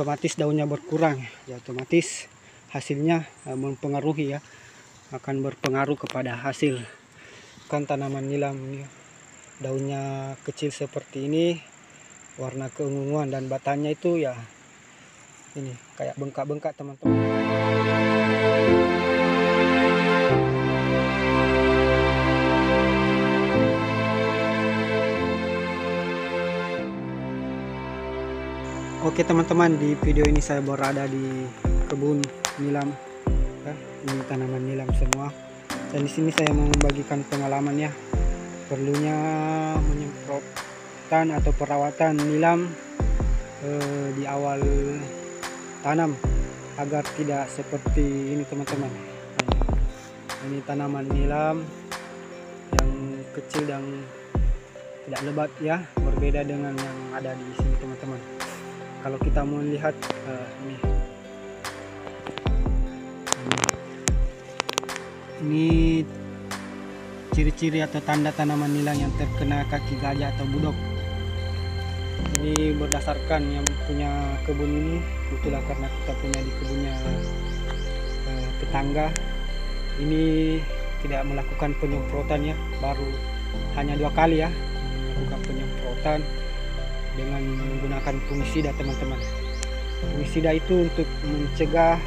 otomatis daunnya berkurang ya, otomatis hasilnya mempengaruhi ya, akan berpengaruh kepada hasil. Kan tanaman nilam ini daunnya kecil seperti ini, warna keunguan, dan batangnya itu ya ini kayak bengkak-bengkak teman-teman. Oke teman-teman, di video ini saya berada di kebun nilam ya. Ini tanaman nilam semua, dan di sini saya mau membagikan pengalaman ya, perlunya menyemprotkan atau perawatan nilam di awal tanam agar tidak seperti ini teman-teman. Ini tanaman nilam yang kecil dan tidak lebat ya, berbeda dengan yang ada di sini teman-teman. Kalau kita mau lihat ini ciri-ciri atau tanda tanaman nilam yang terkena kaki gajah atau budok. Ini berdasarkan yang punya kebun ini, itulah karena kita punya di kebunnya tetangga ini tidak melakukan penyemprotan ya, baru hanya 2 kali ya melakukan penyemprotan dengan menggunakan fungisida teman-teman. Fungisida itu untuk mencegah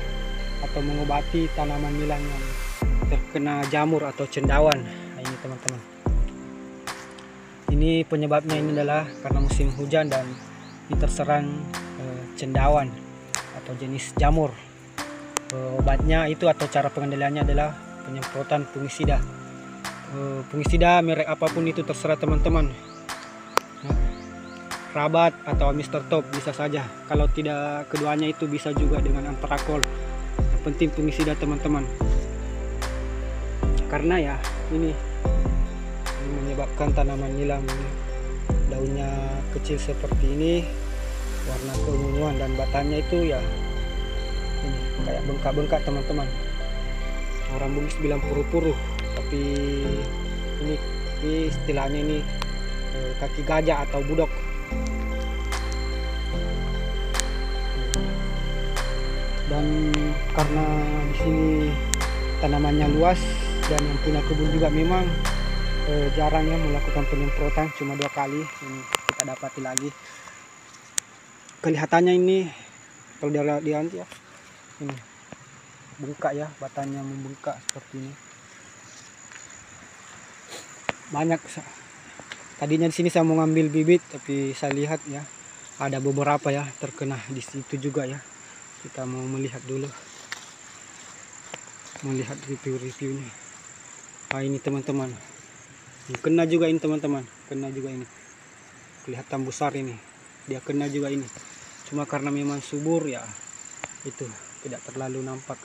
atau mengobati tanaman nilam yang terkena jamur atau cendawan. Nah, ini teman-teman, ini penyebabnya ini adalah karena musim hujan dan ini terserang cendawan atau jenis jamur. Obatnya itu atau cara pengendaliannya adalah penyemprotan fungisida. Fungisida merek apapun itu terserah teman-teman, Rabat atau Mr. Top bisa saja. Kalau tidak keduanya itu bisa juga dengan Antrakol. Yang penting fungisida teman-teman, karena ya ini menyebabkan tanaman nilam ini daunnya kecil seperti ini, warna keunguan, dan batangnya itu ya ini kayak bengkak-bengkak teman-teman. Orang Bugis bilang puru-puru, tapi ini istilahnya ini kaki gajah atau budok. Dan karena di sini tanamannya luas dan yang punya kebun juga memang jarang ya melakukan penyemprotan, cuma 2 kali. Ini kita dapati lagi. Kelihatannya ini kalau dilihat ya, ini bengkak ya, batangnya membengkak seperti ini. Banyak. Tadinya di sini saya mau ngambil bibit, tapi saya lihat ya ada beberapa ya terkena di situ juga ya. Kita mau melihat dulu, melihat review-reviewnya. Nah ini teman-teman, kena juga ini teman-teman, kena juga ini, kelihatan besar ini, dia kena juga ini. Cuma karena memang subur ya, itu tidak terlalu nampak.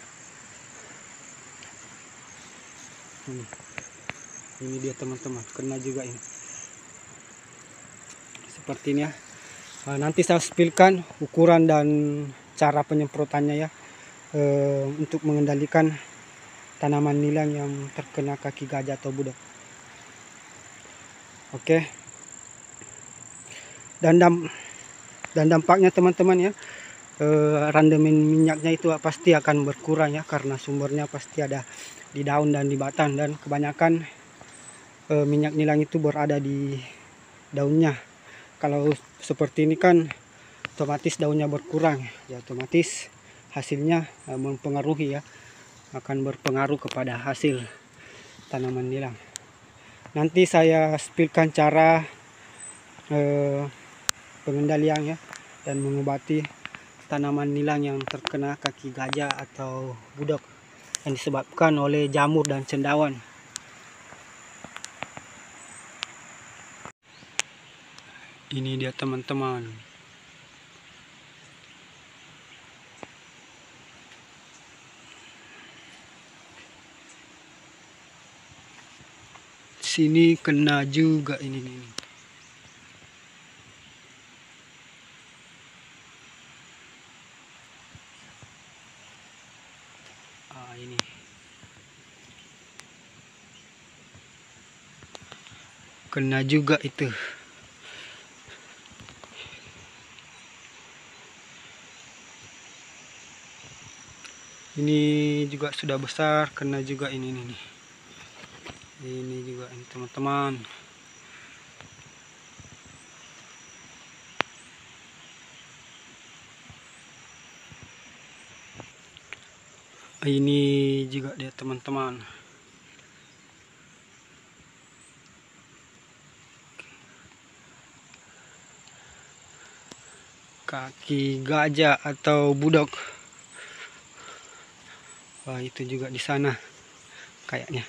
Ini dia teman-teman, kena juga ini, seperti ini ya. Nanti saya spillkan ukuran dan cara penyemprotannya ya, untuk mengendalikan tanaman nilam yang terkena kaki gajah atau budok. Oke. Dan dampaknya teman-teman ya, randemen minyaknya itu pasti akan berkurang ya, karena sumbernya pasti ada di daun dan di batang, dan kebanyakan minyak nilam itu berada di daunnya. Kalau seperti ini kan otomatis daunnya berkurang ya, otomatis hasilnya mempengaruhi ya, akan berpengaruh kepada hasil tanaman nilam. Nanti saya spillkan cara pengendalian ya dan mengobati tanaman nilam yang terkena kaki gajah atau budok yang disebabkan oleh jamur dan cendawan. Ini dia teman-teman. Sini kena juga ini nih. Ini kena juga itu. Ini juga sudah besar, kena juga ini nih. Ini juga ini teman-teman. Ini juga dia teman-teman. Kaki gajah atau budok. Wah, itu juga di sana kayaknya.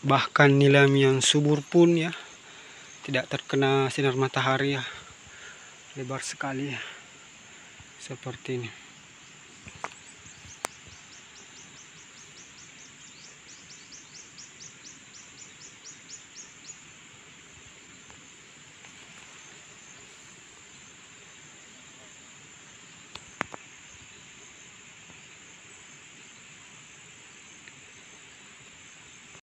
Bahkan nilam yang subur pun ya tidak terkena sinar matahari ya, lebar sekali ya, seperti ini.